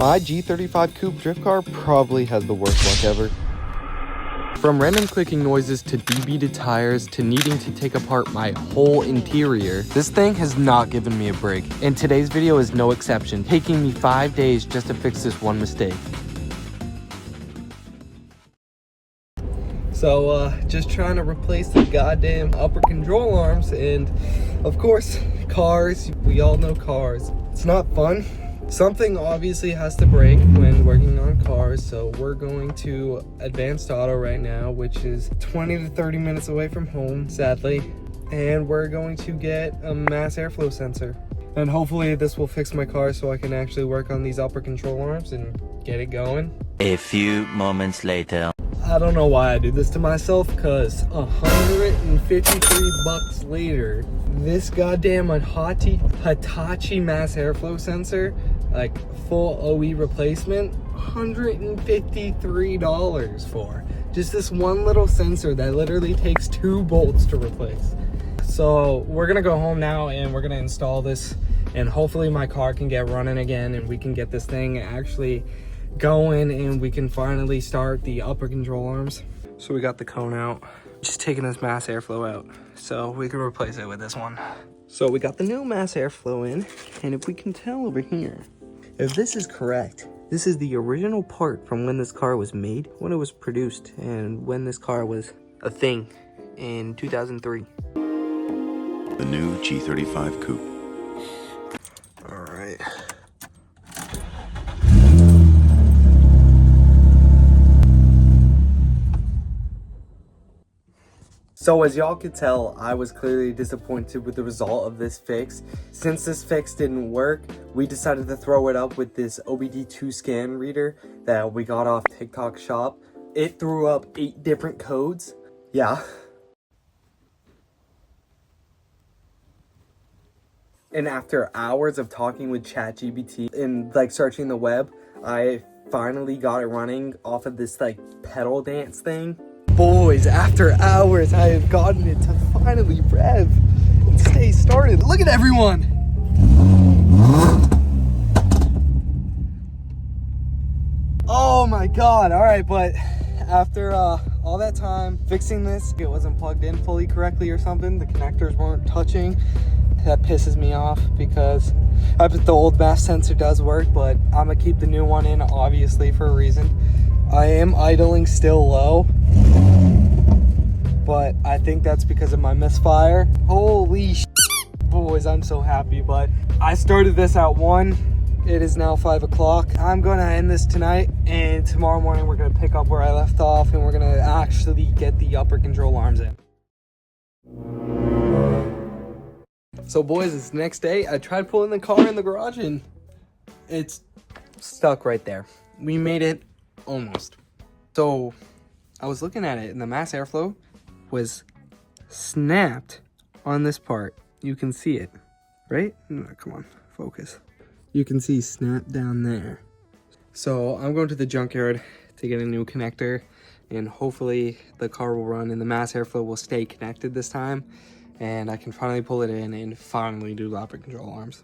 My G35 Coupe drift car probably has the worst luck ever. From random clicking noises to debeaded tires to needing to take apart my whole interior, this thing has not given me a break. And today's video is no exception, taking me 5 days just to fix this one mistake. So just trying to replace the goddamn upper control arms, and of course, cars. We all know cars. It's not fun. Something obviously has to break when working on cars, so we're going to Advanced Auto right now, which is 20 to 30 minutes away from home, sadly. And we're going to get a mass airflow sensor. And hopefully this will fix my car so I can actually work on these upper control arms and get it going. A few moments later. I don't know why I do this to myself, because 153 bucks later, this goddamn Hitachi mass airflow sensor, like full OE replacement, $153 for just this one little sensor that literally takes 2 bolts to replace. So we're gonna go home now and we're gonna install this, and hopefully my car can get running again and we can get this thing actually going and we can finally start the upper control arms. So we got the cone out, just taking this mass airflow out so we can replace it with this one. So we got the new mass airflow in, and if we can tell over here, if this is correct, this is the original part from when this car was made, when it was produced, and when this car was a thing in 2003. The new G35 Coupe. All right. So as y'all could tell, I was clearly disappointed with the result of this fix. Since this fix didn't work, we decided to throw it up with this OBD2 scan reader that we got off TikTok shop. It threw up 8 different codes. Yeah. And after hours of talking with ChatGPT and like searching the web, I finally got it running off of this like pedal dance thing. Boys, after hours, I have gotten it to finally rev and stay started. Look at everyone. Oh my God. All right, but after all that time fixing this, it wasn't plugged in fully correctly or something. The connectors weren't touching. That pisses me off because I bet the old mass sensor does work, but I'm gonna keep the new one in obviously for a reason. I am idling still low, but I think that's because of my misfire. Holy shit, boys, I'm so happy. But I started this at 1. It is now 5 o'clock. I'm gonna end this tonight, and tomorrow morning we're gonna pick up where I left off, and we're gonna actually get the upper control arms in. So boys, it's the next day. I tried pulling the car in the garage and it's stuck right there. We made it almost. So I was looking at it and the mass airflow was snapped on this part. You can see it, right? Come on, focus. You can see snap down there. So I'm going to the junkyard to get a new connector, and hopefully the car will run and the mass airflow will stay connected this time, and I can finally pull it in and finally do the upper control arms.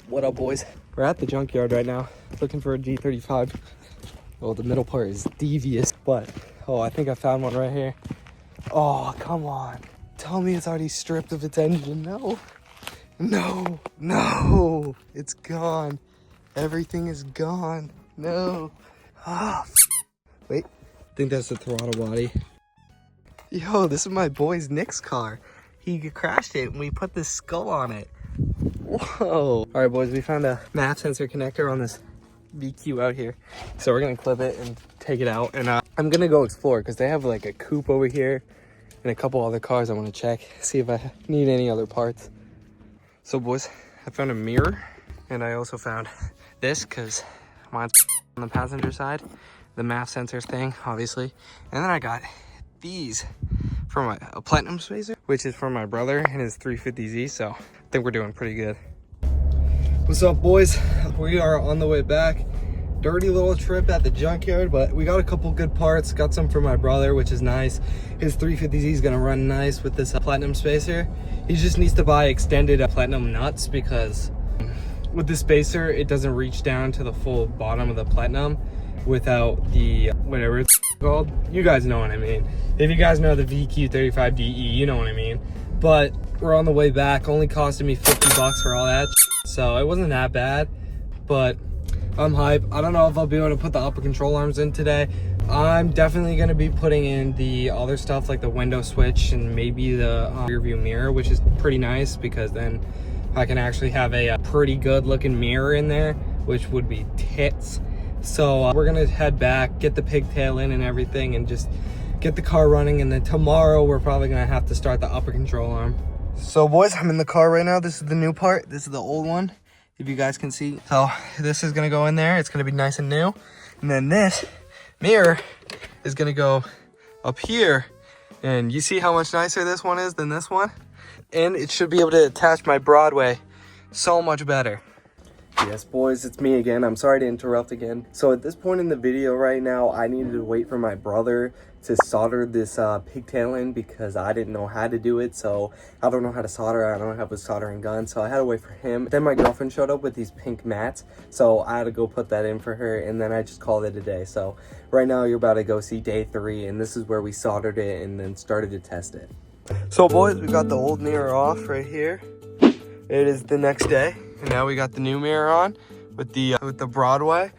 What up, boys? We're at the junkyard right now looking for a G35. Well, the middle part is devious, but I think I found one right here. Oh, come on. Tell me it's already stripped of its engine. No. No. No. It's gone. Everything is gone. No. Ah. Wait. I think that's the throttle body. Yo, this is my boy's Nick's car. He crashed it and we put this skull on it. Whoa. All right, boys, we found a MAP sensor connector on this BQ out here. So we're gonna clip it and take it out. And I'm gonna go explore because they have like a coupe over here and a couple other cars I wanna check, see if I need any other parts. So boys, I found a mirror, and I also found this because mine's on the passenger side, the MAP sensor thing, obviously. And then I got these from a platinum spacer, which is from my brother and his 350Z, so I think we're doing pretty good. What's up, boys? We are on the way back. Dirty little trip at the junkyard, but we got a couple good parts. Got some for my brother, which is nice. His 350Z is gonna run nice with this platinum spacer. He just needs to buy extended platinum nuts because with the spacer, it doesn't reach down to the full bottom of the Platinum without the whatever it's called. You guys know what I mean. If you guys know the VQ35DE, you know what I mean. But we're on the way back. Only costed me 50 bucks for all that, so it wasn't that bad. But I'm hype. I don't know if I'll be able to put the upper control arms in today. I'm definitely going to be putting in the other stuff like the window switch and maybe the rear view mirror, which is pretty nice because then I can actually have a pretty good looking mirror in there, which would be tits. So we're going to head back, get the pigtail in and everything, and just get the car running. And then tomorrow we're probably going to have to start the upper control arm. So boys, I'm in the car right now. This is the new part. This is the old one, if you guys can see. So this is going to go in there. It's going to be nice and new. And then this mirror is going to go up here. And you see how much nicer this one is than this one? And it should be able to attach my Broadway so much better. Yes, boys, it's me again. I'm sorry to interrupt again. So at this point in the video right now, I needed to wait for my brother to solder this pigtail in because I didn't know how to do it. So I don't know how to solder. I don't have a soldering gun. So I had to wait for him. Then my girlfriend showed up with these pink mats. So I had to go put that in for her. And then I just called it a day. So right now you're about to go see day 3. And this is where we soldered it and then started to test it. So boys, we got the old mirror off right here. It is the next day. And now we got the new mirror on with the Broadway.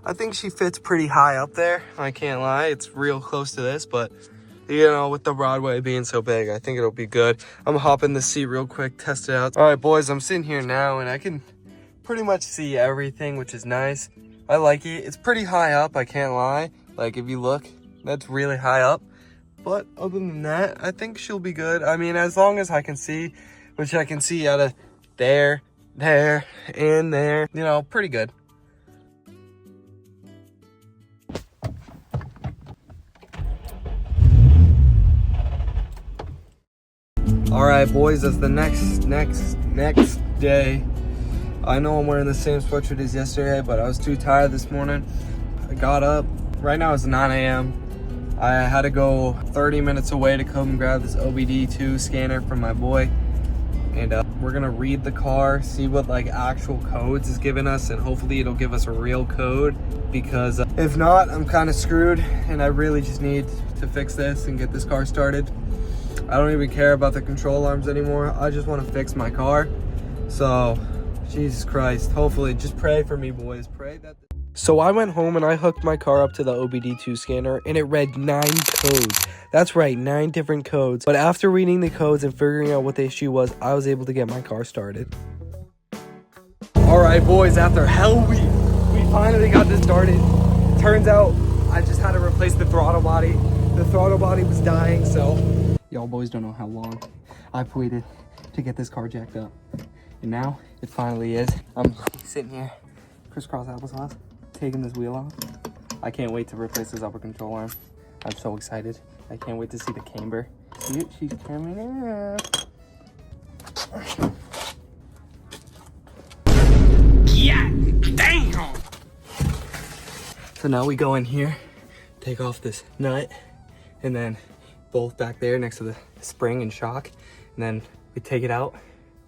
I think she fits pretty high up there. I can't lie. It's real close to this, but you know, with the Broadway being so big, I think it'll be good. I'm gonna hop in the seat real quick, test it out. All right, boys, I'm sitting here now and I can pretty much see everything, which is nice. I like it. It's pretty high up, I can't lie. Like if you look, that's really high up. But other than that, I think she'll be good. I mean, as long as I can see, which I can see out of there, and there, you know, pretty good. All right, boys, that's the next day. I know I'm wearing the same sweatshirt as yesterday, but I was too tired this morning. I got up. Right now it's 9 a.m. I had to go 30 minutes away to come grab this OBD2 scanner from my boy. And we're gonna read the car, see what like actual codes is giving us, and hopefully it'll give us a real code, because if not, I'm kind of screwed and I really just need to fix this and get this car started. I don't even care about the control arms anymore. I just want to fix my car. So, Jesus Christ, hopefully, just pray for me, boys. Pray that. So I went home and I hooked my car up to the OBD2 scanner and it read 9 codes. That's right, 9 different codes. But after reading the codes and figuring out what the issue was, I was able to get my car started. All right, boys, after hell week, we finally got this started. Turns out I just had to replace the throttle body. The throttle body was dying, so y'all boys don't know how long I've waited to get this car jacked up. And now it finally is. I'm sitting here, crisscross applesauce, taking this wheel off. I can't wait to replace this upper control arm. I'm so excited. I can't wait to see the camber. See it? She's coming out. Yeah, damn! So now we go in here, take off this nut, and then bolt back there next to the spring and shock. And then we take it out,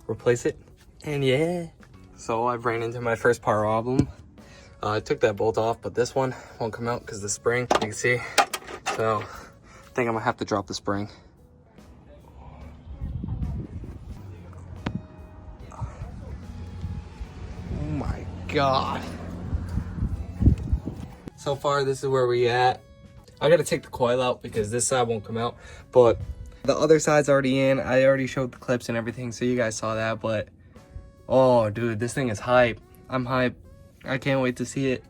replace it, and yeah. So I've ran into my first problem. I took that bolt off, but this one won't come out because the spring, you can see. So I think I'm gonna have to drop the spring. Oh my God. So far, this is where we at. I gotta take the coil out because this side won't come out, but the other side's already in. I already showed the clips and everything, so you guys saw that, but oh dude, this thing is hype. I'm hype. I can't wait to see it.